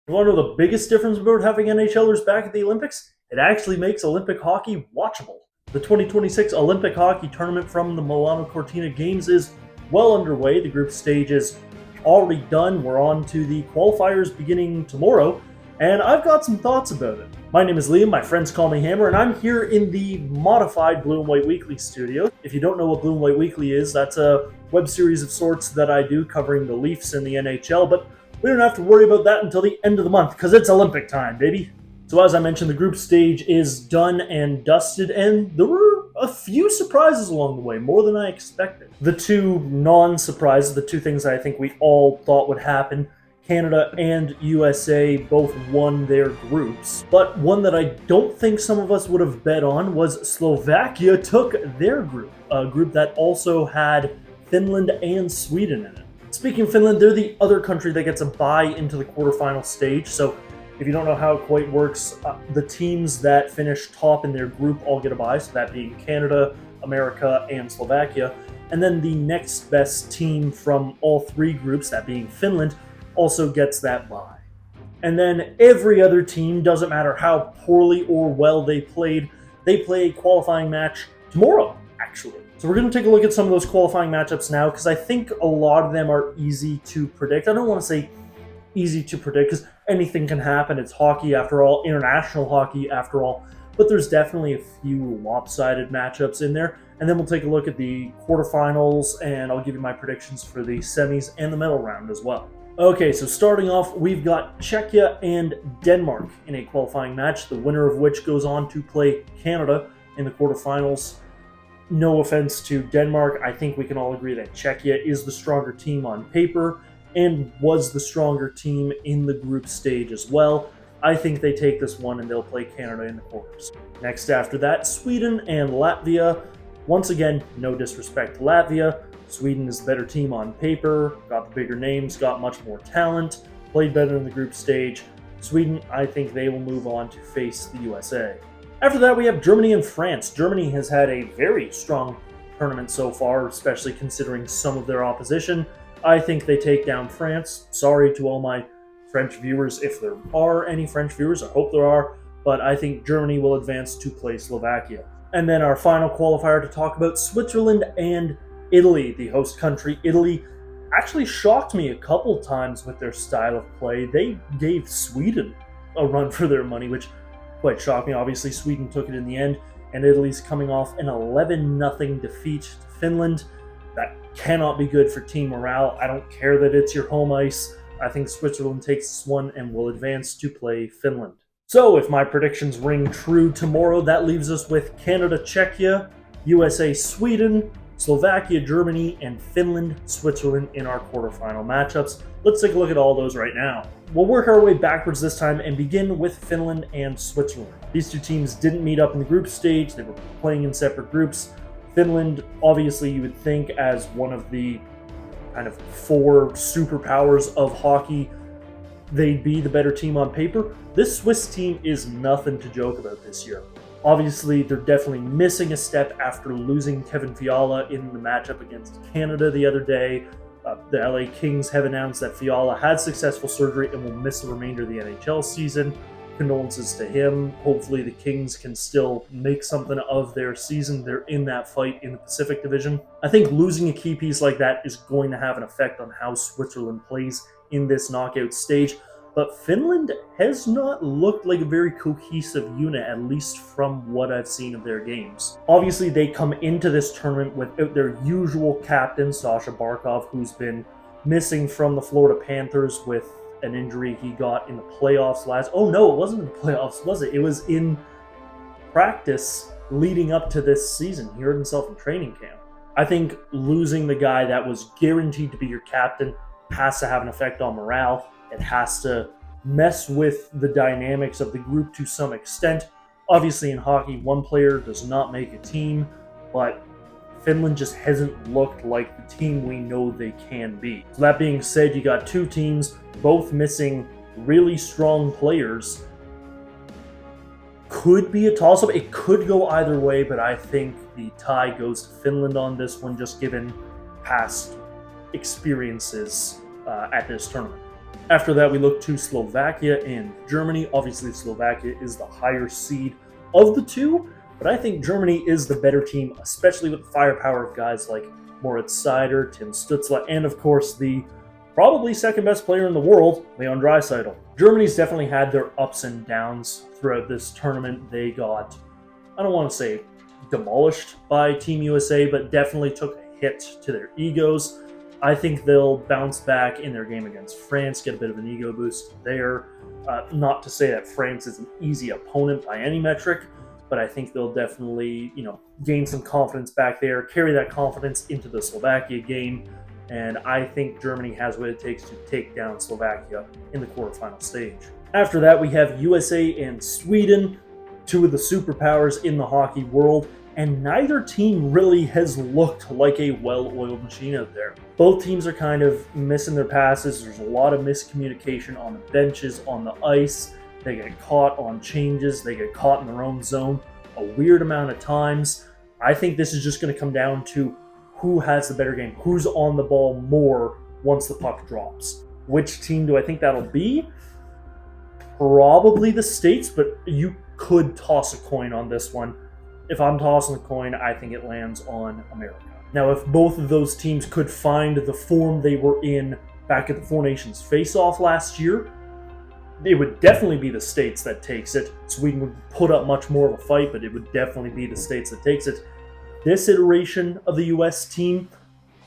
You want to know the biggest difference about having NHLers back at the Olympics? It actually makes Olympic hockey watchable. The 2026 Olympic hockey tournament from the Milano Cortina Games is well underway. The group stage is already done. We're on to the qualifiers beginning tomorrow, and I've got some thoughts about it. My name is Liam, my friends call me Hammer, and I'm here in the modified Blue and White Weekly studio. If you don't know what Blue and White Weekly is, that's a web series of sorts that I do covering the Leafs and the NHL, but we don't have to worry about that until the end of the month, because it's Olympic time, baby. So as I mentioned, the group stage is done and dusted, and there were a few surprises along the way, more than I expected. The two non-surprises, the two things I think we all thought would happen, Canada and USA both won their groups. But one that I don't think some of us would have bet on was Slovakia took their group, a group that also had Finland and Sweden in it. Speaking of Finland, they're the other country that gets a bye into the quarterfinal stage. So if you don't know how it quite works, the teams that finish top in their group all get a bye, so that being Canada, America, and Slovakia. And then the next best team from all three groups, that being Finland, also gets that bye. And then every other team, doesn't matter how poorly or well they play a qualifying match tomorrow, actually. So we're going to take a look at some of those qualifying matchups now, because I think a lot of them are easy to predict. I don't want to say easy to predict, because anything can happen. It's hockey after all, international hockey after all. But there's definitely a few lopsided matchups in there. And then we'll take a look at the quarterfinals, and I'll give you my predictions for the semis and the medal round as well. Okay, so starting off, we've got Czechia and Denmark in a qualifying match, the winner of which goes on to play Canada in the quarterfinals. No offense to Denmark, I think we can all agree that Czechia is the stronger team on paper and was the stronger team in the group stage as well. I think they take this one and they'll play Canada in the quarters. Next after that, Sweden and Latvia. Once again, no disrespect to Latvia. Sweden is the better team on paper, got the bigger names, got much more talent, played better in the group stage. Sweden, I think they will move on to face the USA. After that, we have Germany and France. Germany has had a very strong tournament so far, especially considering some of their opposition. I think they take down France. Sorry to all my French viewers, if there are any French viewers, I hope there are, but I think Germany will advance to play Slovakia. And then our final qualifier to talk about, Switzerland and Italy, the host country. Italy actually shocked me a couple times with their style of play. They gave Sweden a run for their money, which quite shocked me. Obviously, Sweden took it in the end, and Italy's coming off an 11-0 defeat to Finland. That cannot be good for team morale. I don't care that it's your home ice. I think Switzerland takes this one and will advance to play Finland. So if my predictions ring true tomorrow, that leaves us with Canada, Czechia, USA, Sweden, Slovakia, Germany, and Finland, Switzerland in our quarterfinal matchups. Let's take a look at all those right now. We'll work our way backwards this time and begin with Finland and Switzerland. These two teams didn't meet up in the group stage. They were playing in separate groups. Finland, obviously, you would think as one of the kind of four superpowers of hockey, they'd be the better team on paper. This Swiss team is nothing to joke about this year. Obviously, they're definitely missing a step after losing Kevin Fiala in the matchup against Canada the other day. The LA Kings have announced that Fiala had successful surgery and will miss the remainder of the NHL season. Condolences to him. Hopefully the Kings can still make something of their season. They're in that fight in the Pacific Division. I think losing a key piece like that is going to have an effect on how Switzerland plays in this knockout stage. But Finland has not looked like a very cohesive unit, at least from what I've seen of their games. Obviously, they come into this tournament without their usual captain, Sasha Barkov, who's been missing from the Florida Panthers with an injury he got in the playoffs last... Oh no, it wasn't in the playoffs, was it? It was in practice leading up to this season. He hurt himself in training camp. I think losing the guy that was guaranteed to be your captain has to have an effect on morale. It has to mess with the dynamics of the group to some extent. Obviously, in hockey, one player does not make a team, but Finland just hasn't looked like the team we know they can be. So that being said, you got two teams, both missing really strong players. Could be a toss-up. It could go either way, but I think the tie goes to Finland on this one, just given past experiences at this tournament. After that, we look to Slovakia and Germany. Obviously, Slovakia is the higher seed of the two, but I think Germany is the better team, especially with the firepower of guys like Moritz Seider, Tim Stützle, and of course the probably second best player in the world, Leon Draisaitl. Germany's definitely had their ups and downs throughout this tournament. They got, I don't want to say demolished by Team USA, but definitely took a hit to their egos. I think they'll bounce back in their game against France, get a bit of an ego boost there. Not to say that France is an easy opponent by any metric, but I think they'll definitely, gain some confidence back there, carry that confidence into the Slovakia game, and I think Germany has what it takes to take down Slovakia in the quarterfinal stage. After that, we have USA and Sweden, two of the superpowers in the hockey world, and neither team really has looked like a well-oiled machine out there. Both teams are kind of missing their passes. There's a lot of miscommunication on the benches, on the ice. They get caught on changes. They get caught in their own zone a weird amount of times. I think this is just going to come down to who has the better game, who's on the ball more once the puck drops. Which team do I think that'll be? Probably the States, but you could toss a coin on this one. If I'm tossing a coin, I think it lands on America. Now, if both of those teams could find the form they were in back at the Four Nations face-off last year, it would definitely be the States that takes it. Sweden would put up much more of a fight, but it would definitely be the States that takes it. This iteration of the U.S. team,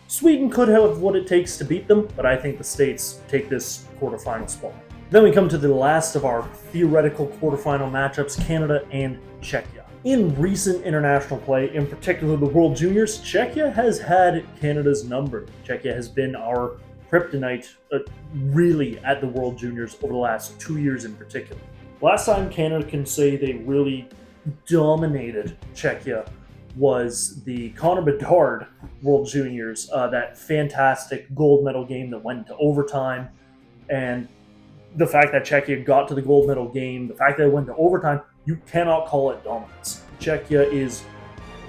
Sweden could have what it takes to beat them, but I think the States take this quarterfinal spot. Then we come to the last of our theoretical quarterfinal matchups, Canada and Czechia. In recent international play, in particular the World Juniors, Czechia has had Canada's number. Czechia has been our kryptonite, really, at the World Juniors over the last 2 years in particular. Last time Canada can say they really dominated Czechia was the Connor Bedard World Juniors, that fantastic gold medal game that went to overtime. And the fact that Czechia got to the gold medal game, the fact that it went to overtime, you cannot call it dominance. Czechia is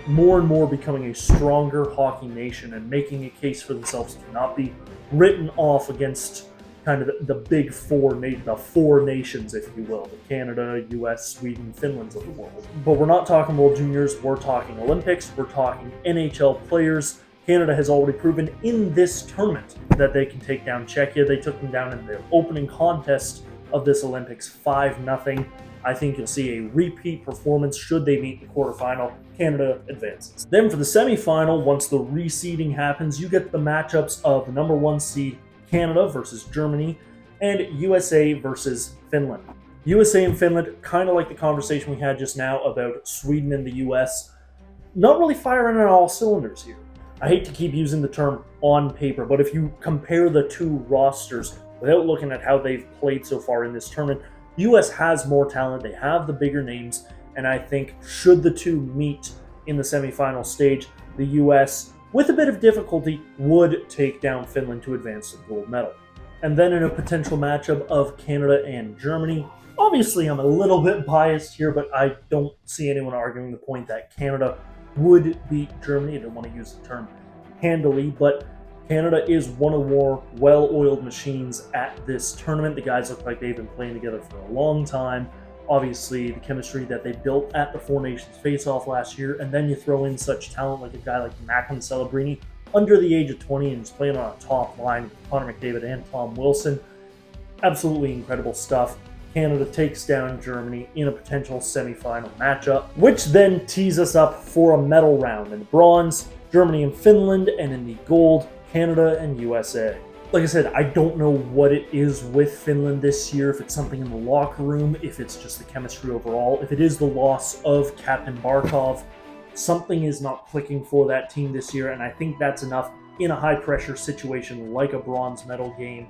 more and more becoming a stronger hockey nation and making a case for themselves to not be written off against kind of the big four, the four nations, if you will, the Canada, US, Sweden, Finlands of the world. But we're not talking World Juniors, we're talking Olympics, we're talking NHL players. Canada has already proven in this tournament that they can take down Czechia. They took them down in their opening contest of this Olympics 5-0. I think you'll see a repeat performance should they meet the quarterfinal. Canada advances. Then for the semifinal, once the reseeding happens, you get the matchups of the number one seed Canada versus Germany and USA versus Finland. USA and Finland, kind of like the conversation we had just now about Sweden and the US, not really firing on all cylinders here. I hate to keep using the term on paper, but if you compare the two rosters without looking at how they've played so far in this tournament, US has more talent, they have the bigger names, and I think should the two meet in the semifinal stage, the US, with a bit of difficulty, would take down Finland to advance to the gold medal. And then in a potential matchup of Canada and Germany, obviously I'm a little bit biased here, but I don't see anyone arguing the point that Canada would beat Germany. I don't want to use the term handily, but Canada is one of the more well-oiled machines at this tournament. The guys look like they've been playing together for a long time. Obviously, the chemistry that they built at the Four Nations face-off last year, and then you throw in such talent like a guy like Macklin Celebrini, under the age of 20, and is playing on a top line with Connor McDavid and Tom Wilson. Absolutely incredible stuff. Canada takes down Germany in a potential semifinal matchup, which then tees us up for a medal round. In the bronze, Germany and Finland, and in the gold, Canada and USA. Like I said, I don't know what it is with Finland this year, if it's something in the locker room, if it's just the chemistry overall, if it is the loss of Captain Barkov. Something is not clicking for that team this year, and I think that's enough in a high-pressure situation like a bronze medal game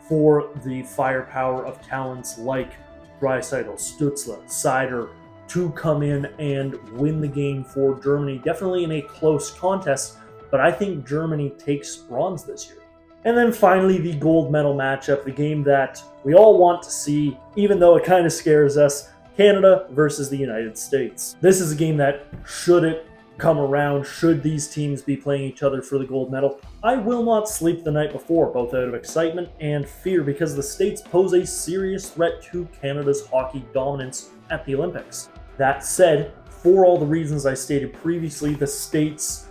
for the firepower of talents like Draisaitl, Stützle, Seider to come in and win the game for Germany. Definitely in a close contest, but I think Germany takes bronze this year. And then finally, the gold medal matchup, the game that we all want to see, even though it kind of scares us, Canada versus the United States. This is a game that, should it come around should these teams be playing each other for the gold medal. I will not sleep the night before, both out of excitement and fear, because the States pose a serious threat to Canada's hockey dominance at the Olympics. That said, for all the reasons I stated previously, the States,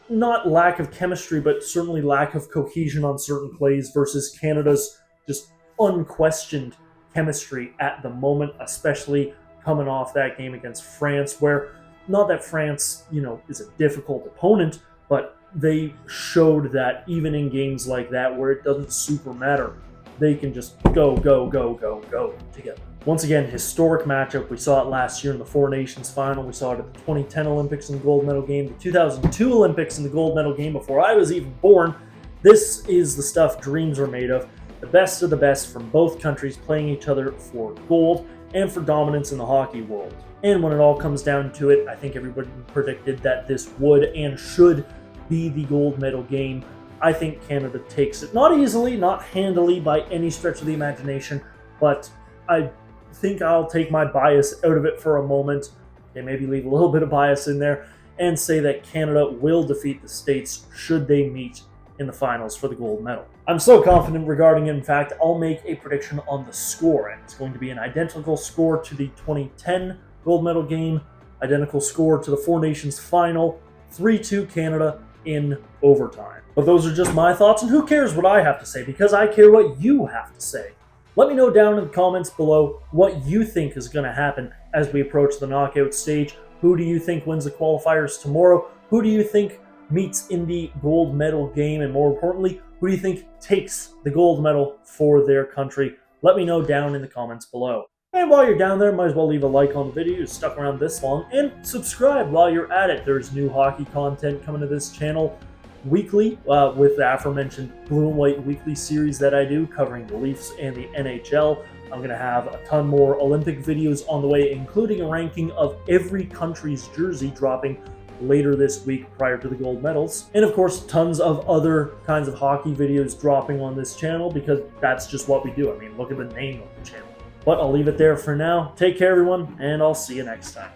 not lack of chemistry, but certainly lack of cohesion on certain plays versus Canada's just unquestioned chemistry at the moment, especially coming off that game against France, where not that France, is a difficult opponent, but they showed that even in games like that where it doesn't super matter, they can just go together. Once again, historic matchup. We saw it last year in the Four Nations final. We saw it at the 2010 Olympics in the gold medal game, the 2002 Olympics in the gold medal game before I was even born. This is the stuff dreams are made of. The best of the best from both countries playing each other for gold and for dominance in the hockey world. And when it all comes down to it, I think everybody predicted that this would and should be the gold medal game. I think Canada takes it. Not easily, not handily by any stretch of the imagination, but I think I'll take my bias out of it for a moment, and maybe leave a little bit of bias in there, and say that Canada will defeat the States should they meet in the finals for the gold medal. I'm so confident regarding it, in fact, I'll make a prediction on the score, and it's going to be an identical score to the 2010 gold medal game, identical score to the Four Nations final, 3-2 Canada in overtime. But those are just my thoughts, and who cares what I have to say, because I care what you have to say. Let me know down in the comments below what you think is going to happen as we approach the knockout stage. Who do you think wins the qualifiers tomorrow? Who do you think meets in the gold medal game? And more importantly, who do you think takes the gold medal for their country? Let me know down in the comments below. And while you're down there, might as well leave a like on the video. You're stuck around this long, and subscribe while you're at it. There's new hockey content coming to this channel weekly with the aforementioned Blue and White weekly series that I do covering the Leafs and the NHL. I'm going to have a ton more Olympic videos on the way, including a ranking of every country's jersey dropping later this week prior to the gold medals. And of course, tons of other kinds of hockey videos dropping on this channel, because that's just what we do. I mean, look at the name of the channel. But I'll leave it there for now. Take care, everyone, and I'll see you next time.